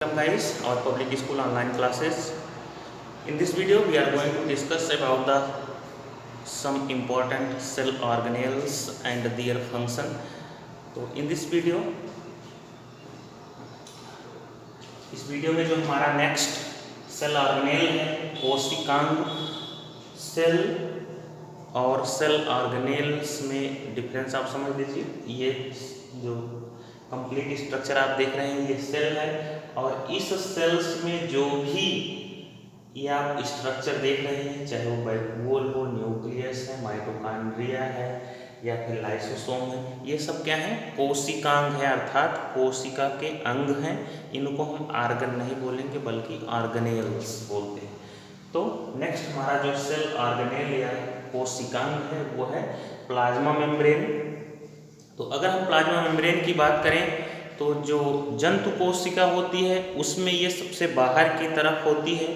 Welcome guys, our public school online classes. In this video we are going to discuss about the some important cell organelles and their function. तो in this video, इस video में जो हमारा next cell organelle है कोशिकांग। Cell और cell organelles में difference आप समझ लीजिए। ये जो कंप्लीट स्ट्रक्चर आप देख रहे हैं ये सेल है, और इस सेल्स में जो भी ये आप स्ट्रक्चर देख रहे हैं, चाहे वो वॉल हो, न्यूक्लियस है, माइटोकॉन्ड्रिया है या फिर लाइसोसोम है, ये सब क्या है? कोशिकांग है, अर्थात कोशिका के अंग हैं। इनको हम आर्गन नहीं बोलेंगे बल्कि ऑर्गेनेल्स बोलते हैं। तो नेक्स्ट हमारा जो सेल ऑर्गेनेल या कोशिकांग है वो है प्लाज्मा मेम्ब्रेन। तो अगर हम प्लाज्मा मेम्ब्रेन की बात करें तो जो जंतु कोशिका होती है उसमें ये सबसे बाहर की तरफ होती है,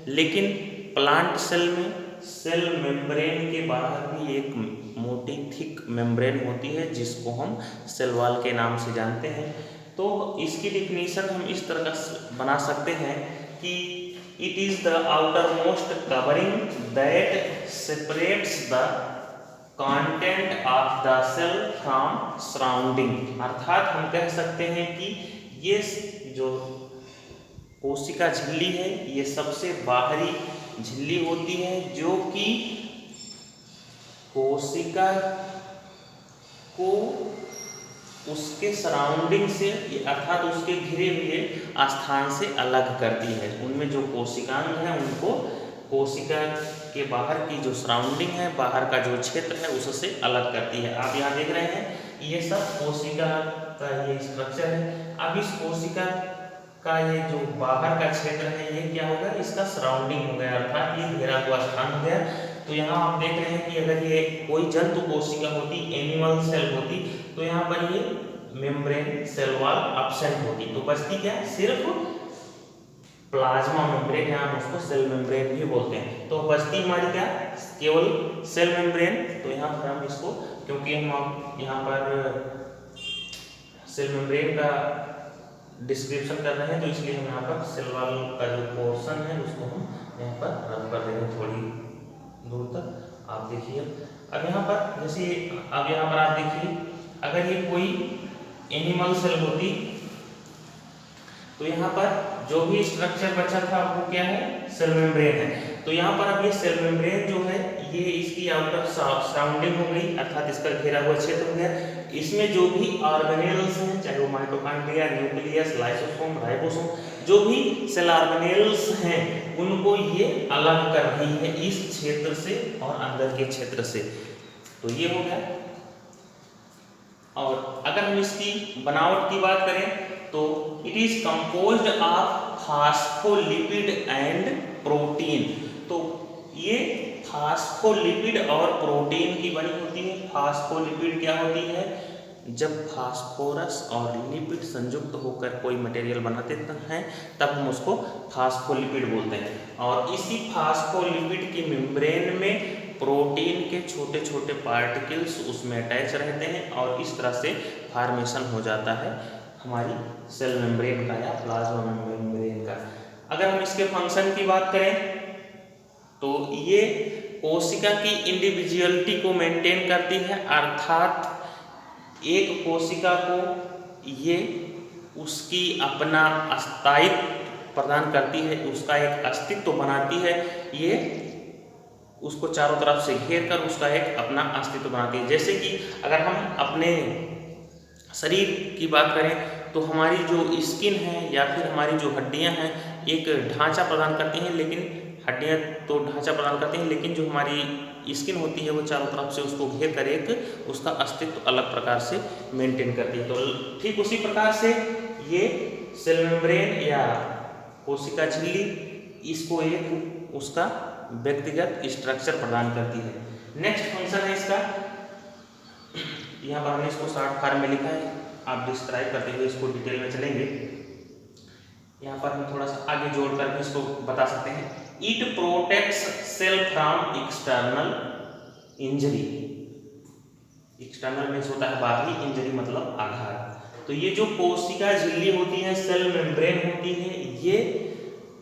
लेकिन प्लांट सेल में सेल मेम्ब्रेन के बाहर भी एक मोटी थिक मेम्ब्रेन होती है जिसको हम सेल वॉल के नाम से जानते हैं। तो इसकी डिफिनीशन हम इस तरह का बना सकते हैं कि it is the outermost covering that separates the content of the cell from surrounding. अर्थात हम कह सकते हैं कि ये जो कोशिका झिल्ली है ये सबसे बाहरी झिल्ली होती है जो कि कोशिका को उसके सराउंडिंग से अर्थात उसके घिरे हुए स्थान से अलग करती है। उनमें जो कोशिकांग हैं उनको कोशिका के बाहर की जो सराउंडिंग है, बाहर का जो क्षेत्र है उससे अलग करती है। आप यहाँ देख रहे हैं ये सब कोशिका का ये स्ट्रक्चर है। अब इस कोशिका का ये जो बाहर का क्षेत्र है ये क्या होगा? इसका सराउंडिंग हो गया, अर्थात ये घेरा हुआ स्थान हो गया। तो यहाँ आप देख रहे हैं कि अगर ये कोई जंतु कोशिका होती, एनिमल सेल होती, तो यहाँ पर ये मेम्ब्रेन सेल वॉल एब्सेंट होती, तो बचती क्या? सिर्फ प्लाज्मा मेम्ब्रेन, यहाँ हम उसको सेल मेम्ब्रेन भी बोलते हैं। तो बचती हमारी क्या? केवल सेल मेम्ब्रेन। तो यहाँ पर हम इसको, क्योंकि हम यहाँ पर सेल मेम्ब्रेन का डिस्क्रिप्शन कर रहे हैं तो इसलिए हम यहाँ पर सेल वॉल का जो पोर्शन है उसको हम यहाँ पर रब कर देंगे थोड़ी दूर तक। आप देखिए अब यहाँ पर जैसे अब यहाँ पर आप देखिए अगर ये कोई एनिमल सेल होती तो यहाँ पर जो भी स्ट्रक्चर बचा था वो क्या है? सेल मेम्ब्रेन है। तो यहाँ पर अब ये सेल मेम्ब्रेन जो है ये इसकी आउटर सराउंडिंग हो गई, अर्थात इसका घेरा हुआ क्षेत्र हो गया। इसमें जो भी ऑर्गेनेल्स हैं, चाहे वो माइटोकॉन्ड्रिया, न्यूक्लियस, लाइसोसोम, राइबोसोम, जो भी सेल ऑर्गेनेल्स हैं उनको ये अलग कर रही है इस क्षेत्र से और अंदर के क्षेत्र से। तो ये हो गया। और अगर हम इसकी बनावट की बात करें तो it is composed of phospholipid and protein. तो ये फास्फोलिपिड और प्रोटीन की बनी होती है। फास्फोलिपिड क्या होती है? जब फास्फोरस और लिपिड संयुक्त होकर कोई मटेरियल बनाते हैं तब हम उसको फास्फोलिपिड बोलते हैं। और इसी फास्फोलिपिड की मेम्ब्रेन में प्रोटीन के छोटे छोटे पार्टिकल्स उसमें अटैच रहते हैं और इस तरह से फॉर्मेशन हो जाता है हमारी सेल मेम्ब्रेन का या प्लाज्मा मेम्ब्रेन का। अगर हम इसके फंक्शन की बात करें तो ये कोशिका की इंडिविजुअलिटी को मेंटेन करती है, अर्थात एक कोशिका को ये उसकी अपना अस्तित्व प्रदान करती है, उसका एक अस्तित्व बनाती है। ये उसको चारों तरफ से घेर कर उसका एक अपना अस्तित्व बनाती है। जैसे कि अगर हम अपने शरीर की बात करें तो हमारी जो स्किन है या फिर हमारी जो हड्डियां हैं एक ढांचा प्रदान करती हैं, लेकिन हड्डियां तो ढांचा प्रदान करती हैं, लेकिन जो हमारी स्किन होती है वो चारों तरफ से उसको घेर कर एक उसका अस्तित्व अलग प्रकार से मेंटेन करती है। तो ठीक उसी प्रकार से ये सेल मेम्ब्रेन या कोशिका झिल्ली इसको एक उसका व्यक्तिगत स्ट्रक्चर प्रदान करती है। नेक्स्ट फंक्शन है इसका, यहाँ पर हमने इसको शॉर्ट फॉर्म में लिखा है, आप डिस्क्राइब करते हुए इसको डिटेल में चलेंगे। यहाँ पर हम थोड़ा सा आगे जोड़ कर इसको बता सकते हैं। It protects cell from external injury. External means होता है बाहरी, इंजरी मतलब आघात। तो ये जो कोशिका झिल्ली होती है, सेल मेम्ब्रेन होती है, ये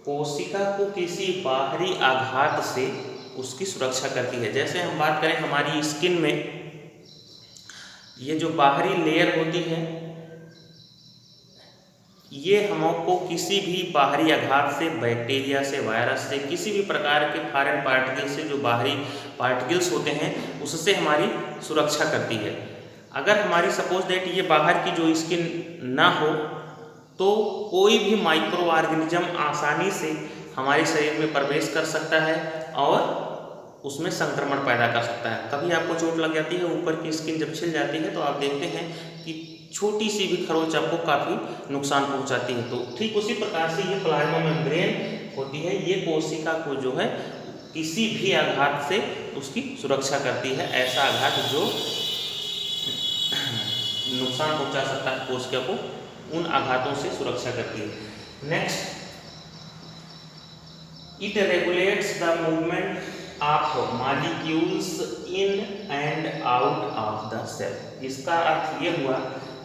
कोशिका को किसी बाहरी आघात से उसकी सुरक्षा करती है। जैसे हम बात करें हमारी स्किन में, ये जो बाहरी लेयर होती है ये हमको किसी भी बाहरी आघात से, बैक्टीरिया से, वायरस से, किसी भी प्रकार के फॉरेन पार्टिकल से, जो बाहरी पार्टिकल्स होते हैं उससे हमारी सुरक्षा करती है। अगर हमारी सपोज दैट ये बाहर की जो स्किन ना हो तो कोई भी माइक्रो ऑर्गेनिज्म आसानी से हमारे शरीर में प्रवेश कर सकता है और उसमें संक्रमण पैदा कर सकता है। कभी आपको चोट लग जाती है, ऊपर की स्किन जब छिल जाती है तो आप देखते हैं कि छोटी सी भी खरोंच आपको काफ़ी नुकसान पहुंचाती है। तो ठीक उसी प्रकार से ये प्लाज्मा मेम्ब्रेन होती है, ये कोशिका को जो है किसी भी आघात से उसकी सुरक्षा करती है। ऐसा आघात जो नुकसान पहुंचा सकता है कोशिका को, उन आघातों से सुरक्षा करती है। Next, it regulates the movement of molecules in and out of the cell. इसका अर्थ ये हुआ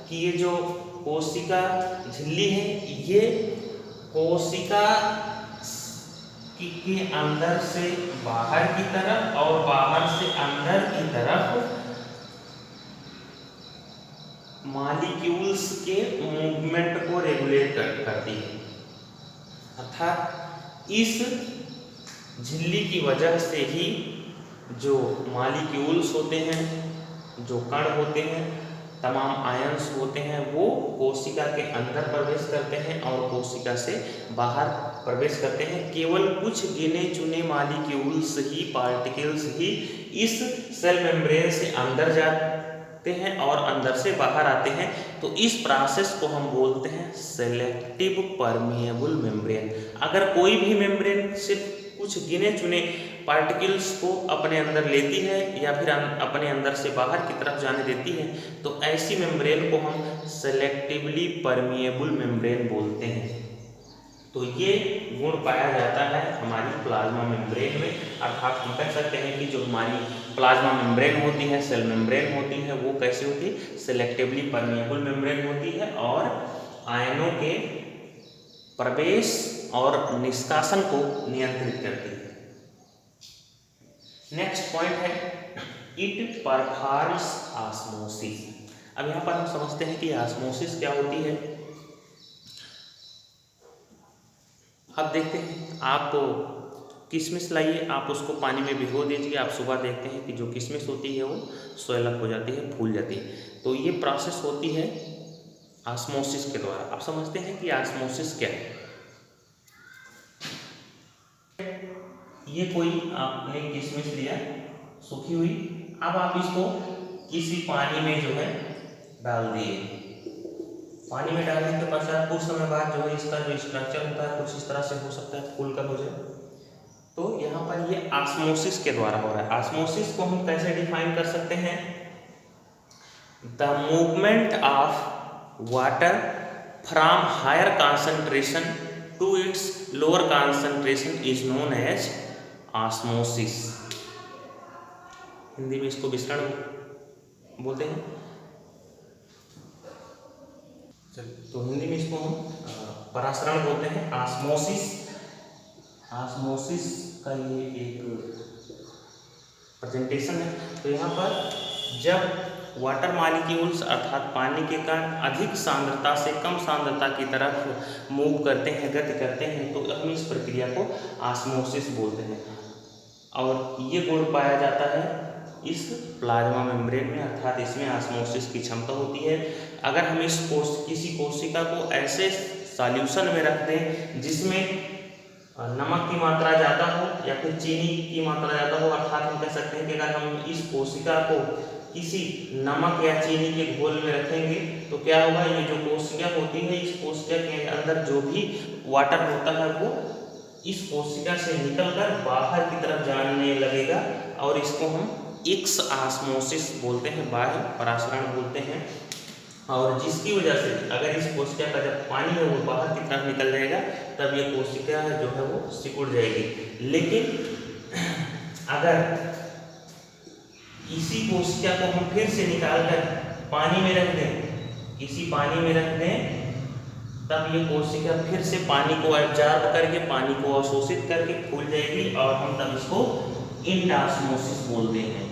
कि ये जो कोशिका झिल्ली है ये कोशिका के अंदर से बाहर की तरफ और बाहर से अंदर की तरफ मॉलिक्यूल्स के मूवमेंट को रेगुलेट करती है। अर्थात इस झिल्ली की वजह से ही जो मॉलिक्यूल्स होते हैं, जो कण होते हैं, तमाम आयंस होते हैं, वो कोशिका के अंदर प्रवेश करते हैं और कोशिका से बाहर प्रवेश करते हैं। केवल कुछ गिने चुने मॉलिक्यूल्स ही, पार्टिकल्स ही इस सेल मेम्ब्रेन से अंदर जाते हैं और अंदर से बाहर आते हैं। तो इस प्रोसेस को हम बोलते हैं सेलेक्टिव परमिएबल मेम्ब्रेन। अगर कोई भी मेम्ब्रेन सिर्फ कुछ गिने चुने पार्टिकल्स को अपने अंदर लेती है या फिर अपने अंदर से बाहर की तरफ जाने देती है तो ऐसी मेम्ब्रेन को हम सेलेक्टिवली परमिएबल मेम्ब्रेन बोलते हैं। तो ये गुण पाया जाता है हमारी प्लाज्मा मेम्ब्रेन में। अर्थात हम कह सकते हैं कि जो हमारी प्लाज्मा मेम्ब्रेन होती है, सेल मेम्ब्रेन होती है, वो कैसी होती है? सेलेक्टिवली परमिएबल मेम्ब्रेन होती है और आयनों के प्रवेश और निष्कासन को नियंत्रित करती है। नेक्स्ट पॉइंट है इट परफॉर्म्स ऑस्मोसिस। अब यहाँ पर हम समझते हैं कि ऑस्मोसिस क्या होती है। अब देखते हैं, आप किशमिश लाइए, आप उसको पानी में भिगो दीजिए, आप सुबह देखते हैं कि जो किशमिश होती है वो स्वेल अप हो जाती है, फूल जाती है। तो ये प्रोसेस होती है ऑस्मोसिस के द्वारा। आप समझते हैं कि ऑस्मोसिस क्या है। ये कोई आपने किशमिश लिया सूखी हुई, अब आप इसको किसी पानी में जो है डाल दिए। पानी में डालने के पश्चात कुछ समय बाद जो है इसका जो स्ट्रक्चर होता है कुछ इस तरह से हो सकता है, फूल कर हो जाए। तो यहाँ पर ये ऑस्मोसिस के द्वारा हो रहा है। ऑस्मोसिस को हम कैसे डिफाइन कर सकते हैं? The movement of water from higher concentration to its lower concentration is known as osmosis. Hindi में इसको विसरण बोलते हैं। तो हिंदी में इसको हम परासरण बोलते हैं, ऑस्मोसिस। ऑस्मोसिस का ये एक प्रेजेंटेशन है। तो यहाँ पर जब वाटर मॉलिक्यूल्स अर्थात पानी के कण अधिक सांद्रता से कम सांद्रता की तरफ मूव करते हैं, गति करते हैं, तो हम इस प्रक्रिया को ऑस्मोसिस बोलते हैं। और ये गुण पाया जाता है इस प्लाज्मा मेम्ब्रेन में, अर्थात इसमें ऑस्मोसिस की क्षमता होती है। अगर हम किसी कोशिका को ऐसे सॉल्यूशन में रख दें जिसमें नमक की मात्रा ज़्यादा हो या फिर चीनी की मात्रा ज़्यादा हो, अर्थात हम कह सकते हैं कि अगर हम इस कोशिका को किसी नमक या चीनी के घोल में रखेंगे तो क्या होगा, ये जो कोशिका होती है इस कोशिका के अंदर जो भी वाटर होता है वो इस कोशिका से निकलकर बाहर की तरफ जाने लगेगा और इसको हम एक्स ऑस्मोसिस बोलते हैं, बाह्य परासरण बोलते हैं। और जिसकी वजह से अगर इस कोशिका का जब पानी है वो बाहर की तरफ निकल जाएगा तब ये कोशिका जो है वो सिकुड़ जाएगी। लेकिन अगर इसी कोशिका को हम फिर से निकालकर पानी में रख दें किसी पानी में रख दें तब ये कोशिका फिर से पानी को एब्जॉर्ब करके, पानी को अवशोषित करके फूल जाएगी और हम तब इसको इंडास्मोसिस बोलते हैं।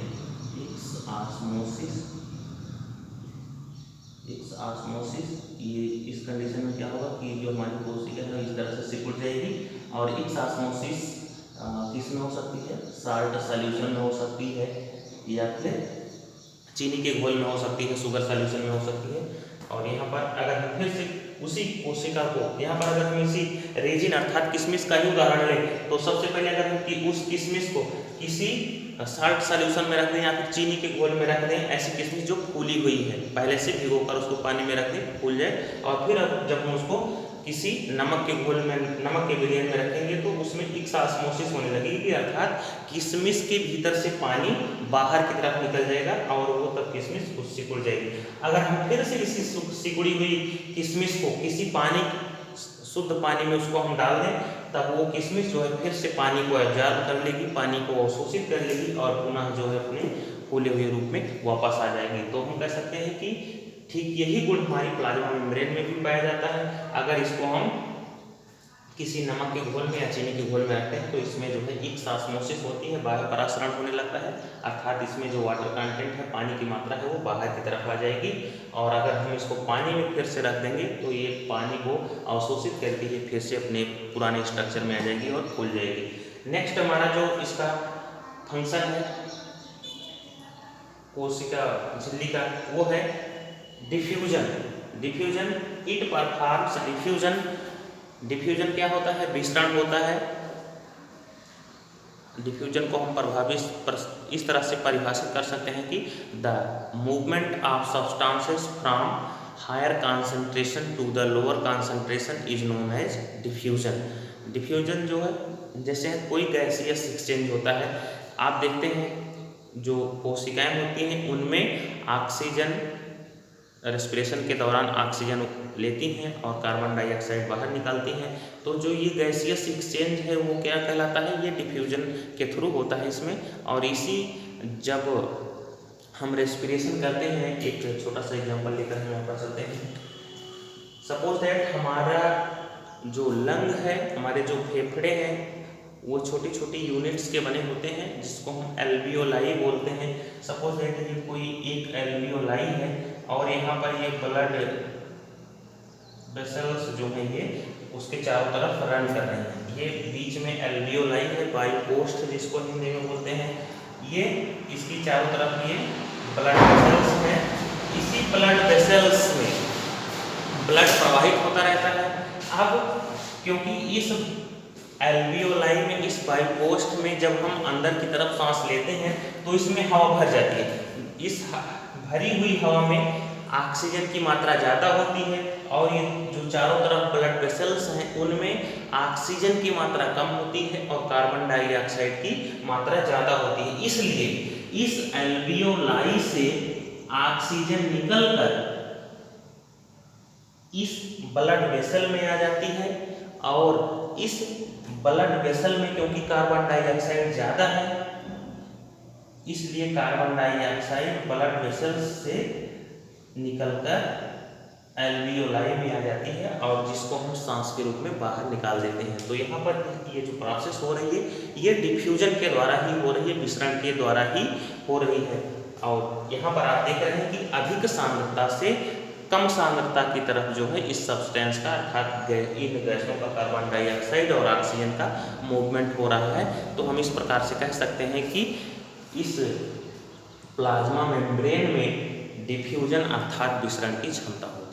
एक्सऑस्मोसिस। ये इस कंडीशन में क्या होगा कि जो हमारी कोशिका है इस तरह से सिकुड़ जाएगी। और एक्सऑस्मोसिस किस में हो सकती है? साल्ट सॉल्यूशन में हो सकती है या फिर चीनी के घोल में हो सकती है, शुगर सॉल्यूशन में हो सकती है। और यहाँ पर अगर हम फिर से उसी कोशिका को, यहाँ पर अगर हम इसी रेजिन अर्थात किशमिश का ही उदाहरण लें तो सबसे पहले अगर हम उस किशमिश को किसी साल्ट सॉल्यूशन में रख दें या फिर चीनी के घोल में रख दें, ऐसी किशमिश जो फूली हुई है, पहले से भिगोकर उसको पानी में रख दें, फूल जाए, और फिर अब जब हम उसको किसी नमक के घोल में, नमक के विलयन में रखेंगे तो उसमें एक्सऑस्मोसिस होने लगेगी, अर्थात किशमिश के भीतर से पानी बाहर की तरफ निकल जाएगा और वो तब किशमिश उससे सिकुड़ जाएगी। अगर हम फिर से इसी सिकुड़ी हुई किशमिश को किसी पानी, शुद्ध पानी में उसको हम डाल दें, तब वो किशमिश जो है फिर से पानी को एब्जॉर्ब कर लेगी, पानी को अवशोषित कर लेगी और पुनः जो है अपने फूले हुए रूप में वापस आ जाएगी। तो हम कह सकते हैं कि ठीक यही गुण हमारी प्लाज्मा मेम्ब्रेन में भी पाया जाता है। अगर इसको हम किसी नमक के घोल में या चीनी के घोल में रखते हैं तो इसमें जो है एक्सऑस्मोसिस होती है, बाहर परासरण होने लगता है, अर्थात इसमें जो वाटर कंटेंट है, पानी की मात्रा है, वो बाहर की तरफ आ जाएगी। और अगर हम इसको पानी में फिर से रख देंगे तो ये पानी को अवशोषित करके ये फिर से अपने पुराने स्ट्रक्चर में आ जाएगी और फूल जाएगी। नेक्स्ट हमारा जो इसका फंक्शन है कोशिका झिल्ली का, वो है diffusion. Diffusion, it performs diffusion. Diffusion क्या होता है? विस्तरण होता है। डिफ्यूजन को हम इस तरह से परिभाषित कर सकते हैं कि the movement of substances from higher concentration to the lower concentration is known as diffusion. Diffusion जो है, जैसे कोई गैसियस एक्सचेंज होता है, आप देखते हैं जो कोशिकाएं होती हैं उनमें ऑक्सीजन, रेस्पिरेशन के दौरान ऑक्सीजन लेती हैं और कार्बन डाइऑक्साइड बाहर निकालती हैं। तो जो ये गैसियस एक्सचेंज है वो क्या कहलाता है? ये डिफ्यूजन के थ्रू होता है इसमें। और इसी जब हम रेस्पिरेशन करते हैं, एक छोटा सा एग्जांपल लेकर हम यहाँ पर चलते हैं। सपोज दैट हमारा जो लंग है, हमारे जो फेफड़े हैं, वो छोटी छोटी यूनिट्स के बने होते हैं जिसको हम एल्वियोलाई बोलते हैं। सपोज दैट ये कोई एक एल्वियोलाई है और यहाँ पर ये ब्लड वेसल्स जो हैं ये उसके चारों तरफ रन कर रहे हैं। ये बीच में एल्वियोलाई है, बाइपोस्ट जिसको हिंदी में बोलते हैं। ये इसकी चारों तरफ ये ब्लड वेसल्स हैं। इसी ब्लड वेसल्स में ब्लड प्रवाहित होता रहता है। अब क्योंकि इस एल्वियोलाई में, इस बाइपोस्ट में जब हम अंदर की तरफ सांस लेते हैं तो इसमें हवा भर जाती है। इस भरी हुई हवा में ऑक्सीजन की मात्रा ज़्यादा होती है और ये जो चारों तरफ ब्लड वेसल्स हैं उनमें ऑक्सीजन की मात्रा कम होती है और कार्बन डाइऑक्साइड की मात्रा ज़्यादा होती है। इसलिए इस एल्वियोलाई से ऑक्सीजन निकलकर इस ब्लड वेसल में आ जाती है और इस ब्लड वेसल में क्योंकि कार्बन डाइऑक्साइड ज़्यादा है, इसलिए कार्बन डाइऑक्साइड ब्लड वेसल से निकलकर एल्वियोलाई में आ जाती है और जिसको हम सांस के रूप में बाहर निकाल देते हैं। तो यहाँ पर ये जो प्रोसेस हो रही है ये डिफ्यूजन के द्वारा ही हो रही है, विसरण के द्वारा ही हो रही है। और यहाँ पर आप देख रहे हैं कि अधिक सांद्रता से कम सांद्रता की तरफ जो है इस सब्सटेंस का, अर्थात इन गैसों का, कार्बन डाइऑक्साइड और ऑक्सीजन का मूवमेंट हो रहा है। तो हम इस प्रकार से कह सकते हैं कि इस प्लाज्मा मेम्ब्रेन में डिफ्यूजन अर्थात विसरण की क्षमता हो